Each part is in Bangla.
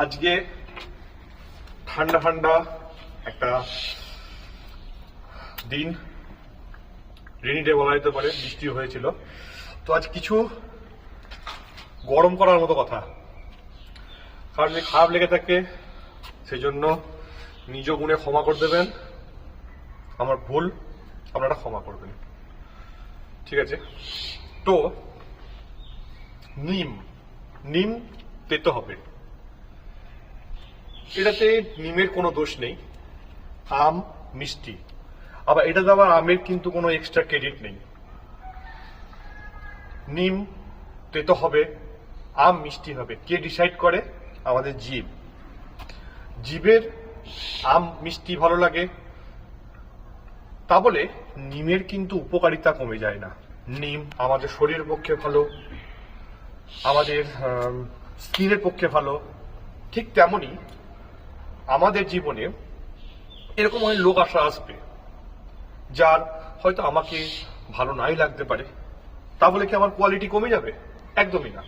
আজকে ঠান্ডা ঠান্ডা একটা দিন, রেনি ডে বলা যেতে পারে, বৃষ্টি হয়েছিল। তো আজ কিছু গরম করার মতো কথা, কারণ যদি খারাপ লেগে থাকে সেই জন্য নিজ গুণে ক্ষমা করে দেবেন, আমার ভুল আপনারা ক্ষমা করবেন, ঠিক আছে? তো নিম তেতো হবে, এটাতে নিমের কোনো দোষ নেই। আম মিষ্টি, আবার এটা আবার আমের কিন্তু কোনো এক্সট্রা ক্রেডিট নেই। নিম তেতো হবে, আম মিষ্টি হবে, কে ডিসাইড করে? আমাদের জিভের আম মিষ্টি ভালো লাগে, তা বলে নিমের কিন্তু উপকারিতা কমে যায় না। নিম আমাদের শরীরের পক্ষে ভালো, আমাদের স্কিনের পক্ষে ভালো। ঠিক তেমনি আমাদের জীবনে এরকম অনেক লোক আসবে যার হয়তো আমাকে ভালো নাই লাগতে পারে, তা বলে কি আমার কোয়ালিটি কমে যাবে? একদমই না,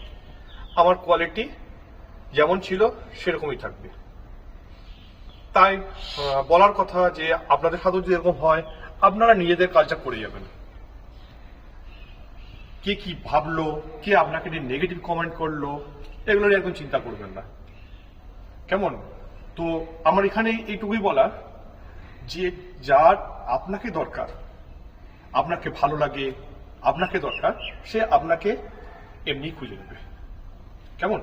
আমার কোয়ালিটি যেমন ছিল সেরকমই থাকবে। তাই বলার কথা যে আপনাদের সাথেও যদি এরকম হয়, আপনারা নিজেদের কাজটা করে যাবেন। কে কি ভাবলো, কে আপনাকে নিয়ে নেগেটিভ কমেন্ট করলো, এগুলো নিয়ে একদম চিন্তা করবেন না, কেমন? তো আমার এখানে এইটুকুই বলা যে যার আপনাকে দরকার, আপনাকে ভালো লাগে, আপনাকে দরকার, সে আপনাকে এমনি খুঁজে নেবে, কেমন?